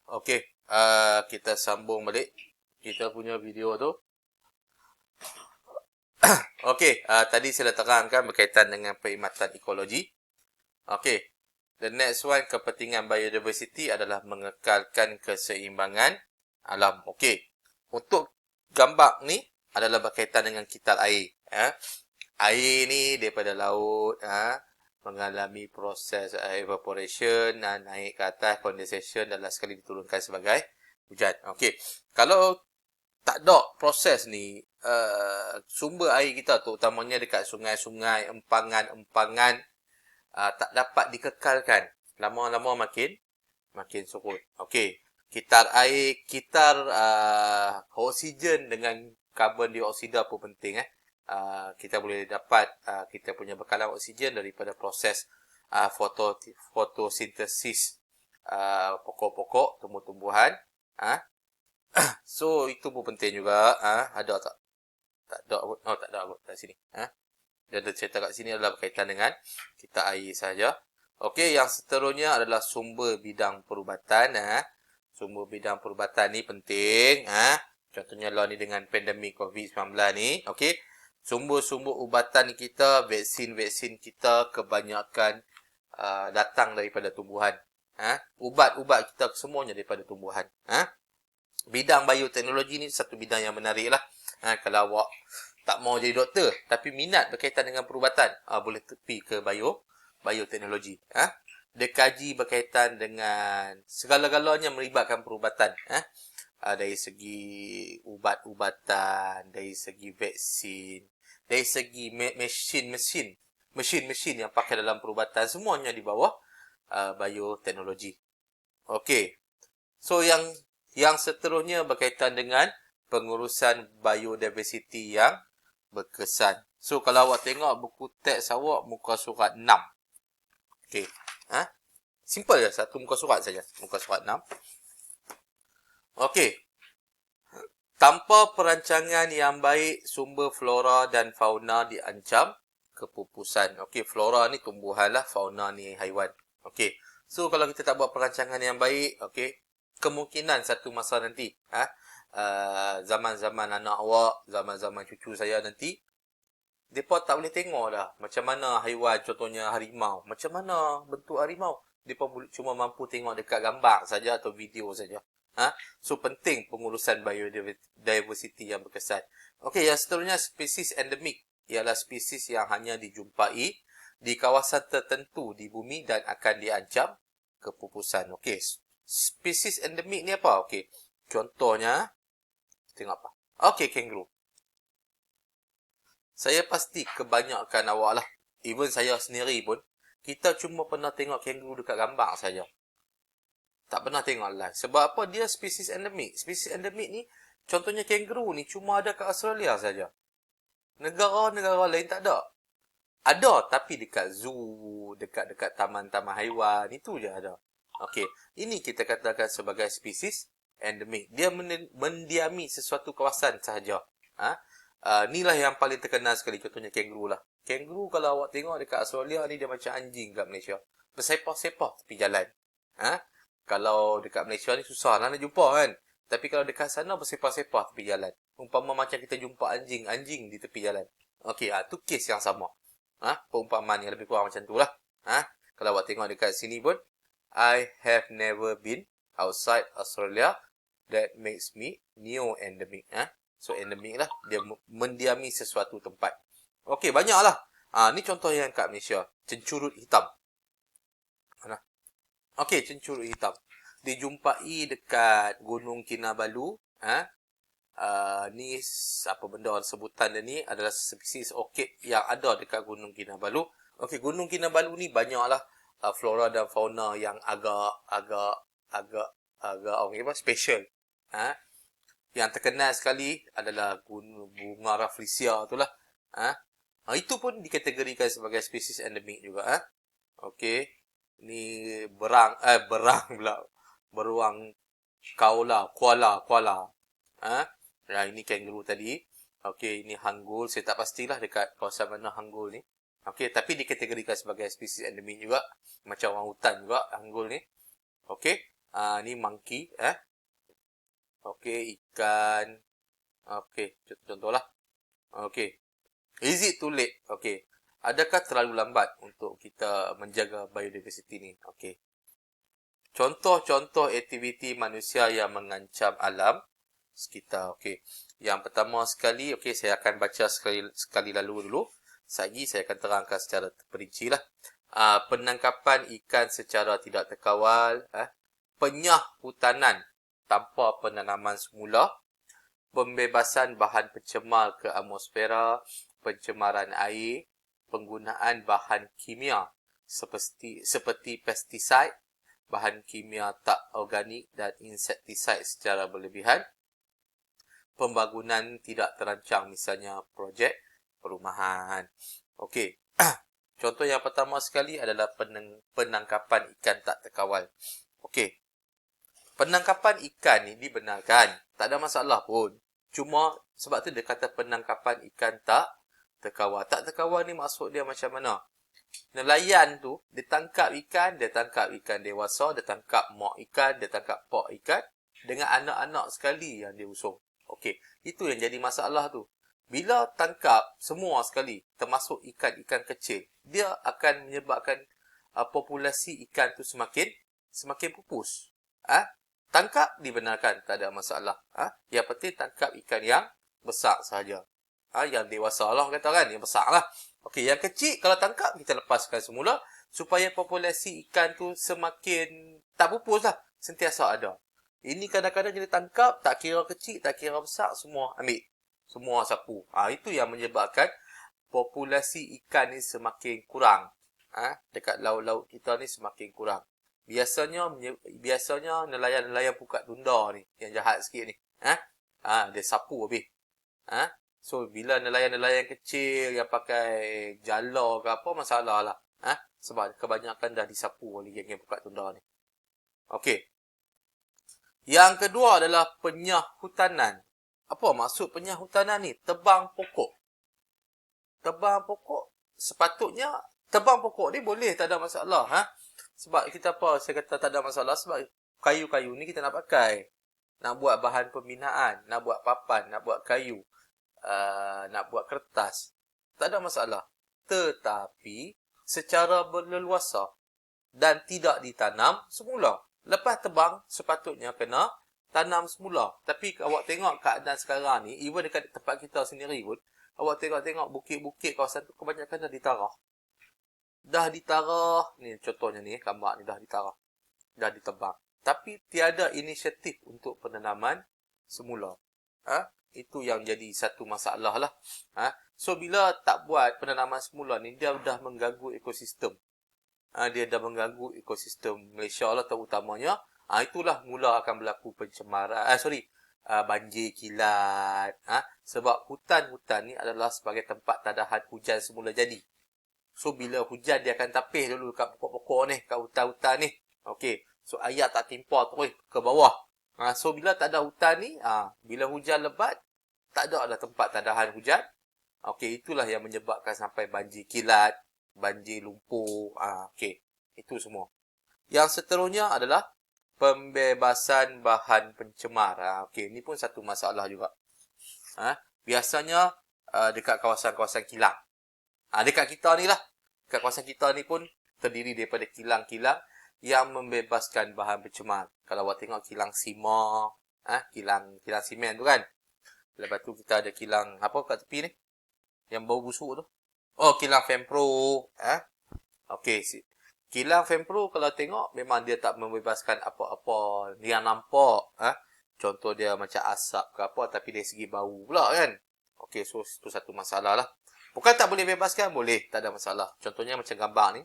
Okey, kita sambung balik kita punya video tu. Okey, tadi saya dah terangkan berkaitan dengan perkhidmatan ekologi. Okey, the next one, kepentingan biodiversity adalah mengekalkan keseimbangan alam. Okey, untuk gambar ni adalah berkaitan dengan kital air. Air ni daripada laut, mengalami proses evaporation, naik ke atas, condensation dan last sekali diturunkan sebagai hujan. Okey, kalau tak ada proses ni, sumber air kita tu, utamanya dekat sungai-sungai, empangan-empangan, tak dapat dikekalkan. Lama-lama makin surut. Okey, kitar air, kitar oksigen dengan karbon dioksida pun penting. Kita boleh dapat kita punya bekalan oksigen daripada proses fotosintesis pokok-pokok, tumbuh-tumbuhan. So itu pun penting juga. Ada tak? Tak ada. Oh, tak ada kat sini. Dia ada cerita kat sini adalah berkaitan dengan kita air saja. Okey, yang seterusnya adalah sumber bidang perubatan. Sumber bidang perubatan ni penting. Contohnya lah ni dengan pandemik COVID-19 ni. Okey, sumber-sumber ubatan kita, vaksin-vaksin kita kebanyakan datang daripada tumbuhan. Ubat-ubat kita semuanya daripada tumbuhan. Bidang bioteknologi ni satu bidang yang menarik lah. Kalau awak tak mau jadi doktor tapi minat berkaitan dengan perubatan, boleh tepi ke bioteknologi. Dia kaji berkaitan dengan segala-galanya melibatkan perubatan. Dari segi ubat-ubatan, dari segi vaksin, dari segi mesin-mesin yang pakai dalam perubatan, semuanya di bawah bioteknologi. Okey. So yang seterusnya berkaitan dengan pengurusan biodiversity yang berkesan. So kalau awak tengok buku teks awak muka surat 6. Okey. Simple je, satu muka surat saja. Muka surat 6. Okey. Tanpa perancangan yang baik, sumber flora dan fauna diancam kepupusan. Okey, flora ni tumbuhan lah, fauna ni haiwan. Okey. So kalau kita tak buat perancangan yang baik, okey, kemungkinan satu masa nanti, zaman-zaman anak awak, zaman-zaman cucu saya nanti, mereka tak boleh tengok dah macam mana haiwan, contohnya harimau. Macam mana bentuk harimau. Mereka cuma mampu tengok dekat gambar saja atau video saja. So penting pengurusan biodiversity yang berkesan. Okey, yang seterusnya spesies endemik ialah spesies yang hanya dijumpai di kawasan tertentu di bumi dan akan diancam kepupusan. Okey, spesies endemik ni apa? Okey, contohnya tengok apa? Okey, kangaroo. Saya pasti kebanyakan awak lah, even saya sendiri pun, kita cuma pernah tengok kangaroo dekat gambar saja. Tak pernah tengok live. Sebab apa? Dia spesies endemik. Spesies endemik ni, contohnya kangaroo ni cuma ada kat Australia saja. Negara-negara lain tak ada. Ada, tapi dekat zoo, dekat taman-taman haiwan, itu je ada. Okey, ini kita katakan sebagai spesies endemik. Dia mendiami sesuatu kawasan sahaja. Inilah yang paling terkenal sekali, contohnya kangaroo lah. Kangaroo kalau awak tengok dekat Australia ni, dia macam anjing kat Malaysia. Bersepah-sepah tepi jalan. Kalau dekat Malaysia ni susah lah nak jumpa kan. Tapi kalau dekat sana bersepah-sepah tepi jalan. Umpama macam kita jumpa anjing di tepi jalan. Okey, tu kes yang sama. Perumpamaan yang lebih kurang macam tu lah. Kalau awak tengok dekat sini pun, I have never been outside Australia. That makes me neo-endemic. So endemic lah. Dia mendiami sesuatu tempat. Okey, banyak lah. Ni contoh yang kat Malaysia. Cencurut hitam. Okey, cencurut hitam. Dijumpai dekat Gunung Kinabalu. Ni apa benda sebutan dia ni adalah spesies orkid yang ada dekat Gunung Kinabalu. Okey, Gunung Kinabalu ni banyaklah flora dan fauna yang agak orang apa special. Yang terkenal sekali adalah bunga rafflesia itulah. Itu pun dikategorikan sebagai spesies endemik juga. Okey. Ni beruang koala. Nah, ini kangaroo tadi. Okey, ini hanggul. Saya tak pastilah dekat kawasan mana hanggul ni. Okey, tapi dikategorikan sebagai spesies endemik juga. Macam orang hutan juga hanggul ni. Okey. Ni monkey. Okey, ikan. Okey, contohlah. Okey. Is it too late? Okey. Adakah terlalu lambat untuk kita menjaga biodiversity ni? Okey. Contoh-contoh aktiviti manusia yang mengancam alam sekitar. Okey. Yang pertama sekali, okey, saya akan baca sekali lalu dulu. Lagi saya akan terangkan secara terperinci lah. Penangkapan ikan secara tidak terkawal, penyah hutanan tanpa penanaman semula, pembebasan bahan pencemar ke atmosfera, pencemaran air, penggunaan bahan kimia seperti pestisida, bahan kimia tak organik dan insektisida secara berlebihan, pembangunan tidak terancang, misalnya projek perumahan. Okey. Contoh yang pertama sekali adalah penangkapan ikan tak terkawal. Okey. Penangkapan ikan ni dibenarkan. Tak ada masalah pun. Cuma sebab tu dia kata penangkapan ikan tak terkawal. Tak terkawal ni maksud dia macam mana? Nelayan tu, dia tangkap ikan dewasa, dia tangkap mak ikan, dia tangkap pak ikan dengan anak-anak sekali yang dia usung. Okey, itu yang jadi masalah tu. Bila tangkap semua sekali, termasuk ikan-ikan kecil, dia akan menyebabkan populasi ikan tu semakin pupus. Tangkap dibenarkan, tak ada masalah. Yang penting tangkap ikan yang besar sahaja. Yang dewasa lah kata kan, yang besar lah. Okey, yang kecil kalau tangkap kita lepaskan semula supaya populasi ikan tu semakin tak pupus lah, sentiasa ada. Ini kadang-kadang kita tangkap, tak kira kecil, tak kira besar, semua ambil. Semua sapu. Itu yang menyebabkan populasi ikan ni semakin kurang. Dekat laut-laut kita ni semakin kurang. Biasanya nelayan-nelayan pukat tunda ni yang jahat sikit ni. Dia sapu habis. So bila nelayan-nelayan kecil yang pakai jala ke apa, masalah lah. Sebab kebanyakan dah disapu oleh geng-geng pukat tunda ni. Okey. Yang kedua adalah penyahutanan. Apa maksud penyahutanan ni? Tebang pokok. Tebang pokok sepatutnya tebang pokok ni boleh, tak ada masalah. Sebab kita apa? Saya kata tak ada masalah sebab kayu-kayu ni kita nak pakai. Nak buat bahan pembinaan, nak buat papan, nak buat kayu, nak buat kertas. Tak ada masalah. Tetapi secara berleluasa dan tidak ditanam semula. Lepas tebang sepatutnya kena tanam semula. Tapi awak tengok keadaan sekarang ni, even dekat tempat kita sendiri pun, awak tengok bukit-bukit kawasan tu kebanyakan dah ditarah. Ni contohnya ni, gambar ni dah ditarah. Dah ditebang. Tapi tiada inisiatif untuk penanaman semula. Itu yang jadi satu masalah lah. So bila tak buat penanaman semula ni, dia dah mengganggu ekosistem. Dia dah mengganggu ekosistem Malaysia lah terutamanya. Itulah mula akan berlaku pencemaran. Banjir kilat. Sebab hutan-hutan ni adalah sebagai tempat tadahan hujan semula jadi. So bila hujan dia akan tapis dulu kat pokok-pokok ni, kat hutan-hutan ni. Okey. So air tak timpah terus ke bawah. So bila tak ada hutan ni, bila hujan lebat, tak ada tempat tadahan hujan. Okey, itulah yang menyebabkan sampai banjir kilat, banjir lumpur. Okey, itu semua. Yang seterusnya adalah pembebasan bahan pencemar. Okey, ini pun satu masalah juga. Biasanya dekat kawasan-kawasan kilang. Dekat kita ni lah. Dekat kawasan kita ni pun terdiri daripada kilang-kilang yang membebaskan bahan pencemar. Kalau awak tengok kilang Sima, kilang simen tu kan. Lepas tu kita ada kilang apa kat tepi ni? Yang bau busuk tu. Kilang Fempro. Okey, kilang Fempro kalau tengok memang dia tak membebaskan apa-apa yang nampak. Contoh dia macam asap ke apa, tapi dari segi bau pula kan. Okey, so itu satu masalah lah. Bukan tak boleh bebaskan, boleh, tak ada masalah. Contohnya macam gambar ni.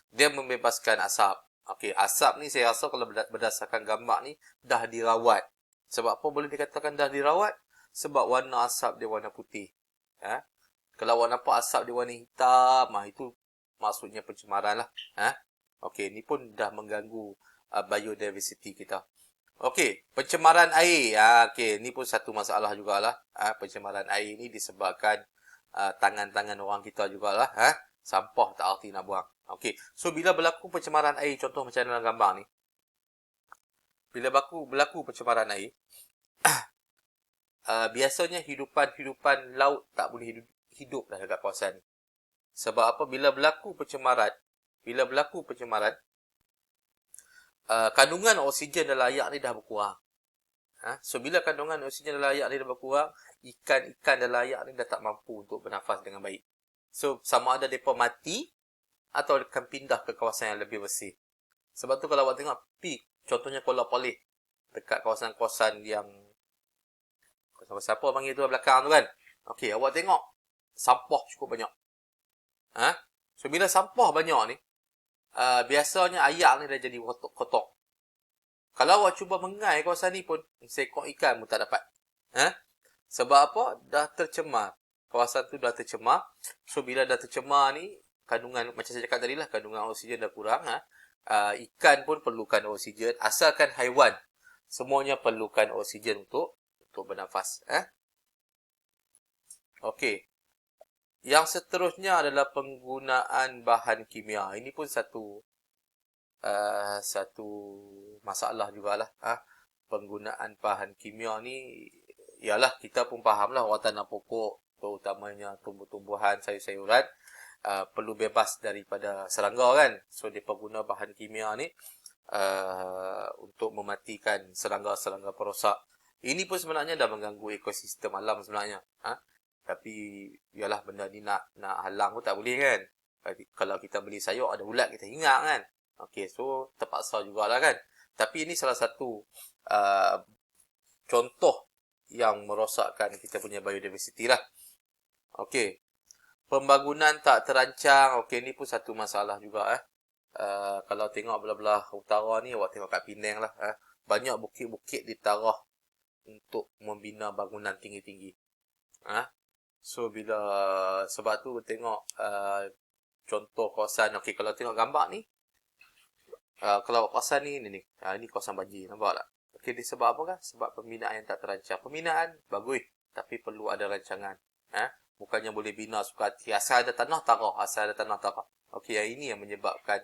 Dia membebaskan asap. Okey, asap ni saya rasa kalau berdasarkan gambar ni dah dirawat. Sebab apa boleh dikatakan dah dirawat? Sebab warna asap dia warna putih. Kalau awak nampak asap dia warna hitam, itu maksudnya pencemaran lah. Okey, ni pun dah mengganggu biodiversity kita. Okey, pencemaran air. Okey, ni pun satu masalah jugalah. Pencemaran air ni disebabkan tangan-tangan orang kita jugalah. Sampah tak arti nak buang. Okey, so bila berlaku pencemaran air, contoh macam dalam gambar ni. bila berlaku pencemaran air, biasanya hidupan laut tak boleh hidup dah dekat kawasan ni. Sebab apa? Bila berlaku pencemaran, kandungan oksigen dalam air ni dah berkurang. So, bila kandungan oksigen dalam air ni dah berkurang, ikan-ikan dalam air ni dah tak mampu untuk bernafas dengan baik. So, sama ada mereka mati atau akan pindah ke kawasan yang lebih bersih. Sebab tu kalau awak tengok contohnya Kuala Palih, dekat kawasan-kawasan yang siapa panggil tu belakang tu kan. Okey, awak tengok sampah cukup banyak. So, bila sampah banyak ni, biasanya air ni dah jadi kotor. Kalau awak cuba mengai kawasan ni pun, seekor ikan pun tak dapat. Sebab apa? Dah tercemar. Kawasan tu dah tercemar. So, bila dah tercemar ni, kandungan, macam saya cakap tadi lah, kandungan oksigen dah kurang. Ikan pun perlukan oksigen. Asalkan haiwan, semuanya perlukan oksigen untuk bernafas. Okey. Yang seterusnya adalah penggunaan bahan kimia. Ini pun satu masalah jugalah. Penggunaan bahan kimia ni, ialah kita pun fahamlah orang tanam pokok, terutamanya tumbuh-tumbuhan, sayur-sayuran, perlu bebas daripada serangga kan. So, dia guna bahan kimia ni untuk mematikan serangga-serangga perosak. Ini pun sebenarnya dah mengganggu ekosistem alam sebenarnya. Tapi ialah benda ni nak halang pun tak boleh kan. Kalau kita beli sayur ada ulat, kita ingat kan. Okey, so terpaksa jugalah kan. Tapi ini salah satu contoh yang merosakkan kita punya biodiversity lah. Okey. Pembangunan tak terancang. Okey, ni pun satu masalah juga. Kalau tengok belah-belah utara ni, awak tengok kat Penang lah. Banyak bukit-bukit ditarah untuk membina bangunan tinggi-tinggi. So, sebab tu tengok contoh kawasan. Okey, kalau tengok gambar ni, kalau kawasan ni, ini kawasan banjir, nampak tak? Okey, sebab apa kan? Sebab pembinaan yang tak terancang. Pembinaan bagus, tapi perlu ada rancangan. Bukannya boleh bina suka hati. Asal ada tanah tarah. Okey, yang ini yang menyebabkan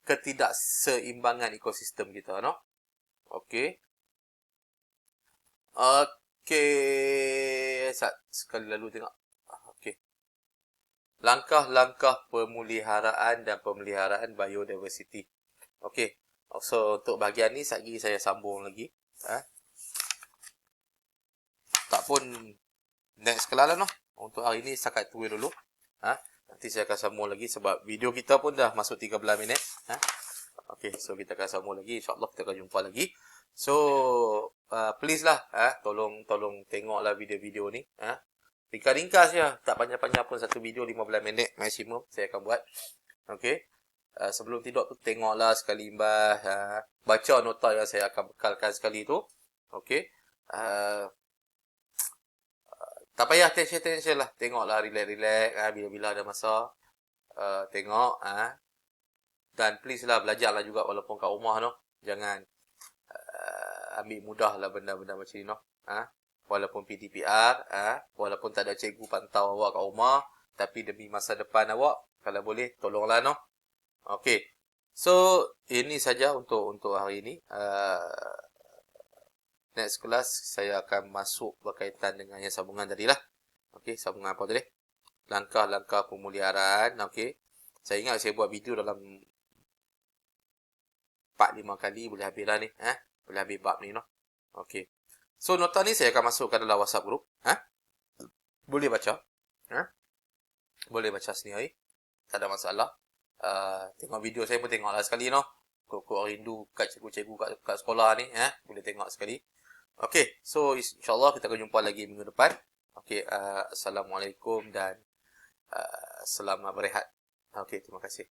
ketidakseimbangan ekosistem kita, no? Okey. Okey, sekali lalu tengok. Okey. Langkah-langkah pemeliharaan dan pemeliharaan biodiversity. Okey. So, untuk bahagian ni saya sambung lagi. Tak pun next kelas lah, no. Untuk hari ni setakat tu dulu. Nanti saya akan sambung lagi sebab video kita pun dah masuk 13 minit. Okey, so kita akan sambung lagi. InsyaAllah kita akan jumpa lagi. So, please lah, tolong tengoklah video-video ni. Ringkas-ringkas je, tak panjang-panjang pun, satu video 15 minit maksimum saya akan buat. Okey. Sebelum tidur tu tengoklah sekali imbas, baca nota yang saya akan bekalkan sekali tu. Okey. Tak payah tension lah, tengoklah relax, bila-bila ada masa tengok, dan please lah belajarlah juga walaupun kat rumah, no. Jangan ambil mudah lah benda-benda macam ni, no. Walaupun PTPR, walaupun tak ada cikgu pantau awak kat rumah, tapi demi masa depan awak, kalau boleh tolonglah, no. Okey. So, ini saja untuk hari ini. Next class saya akan masuk berkaitan dengan yang sambungan tadi lah. Okey, sambungan apa tadi? Langkah-langkah pemeliharaan. Okey. Saya ingat saya buat video dalam 4-5 kali, boleh habis lah ni. Boleh habis bab ni, no. Okey. So, nota ni saya akan masukkan dalam WhatsApp group. Boleh baca. Boleh baca sendiri. Tak ada masalah. Tengok video saya pun tengoklah sekali, no. Kok rindu kat cikgu-cikgu kat sekolah ni, boleh tengok sekali. Okey, so insyaAllah kita akan jumpa lagi minggu depan. Okey, Assalamualaikum dan selamat berehat. Okey, terima kasih.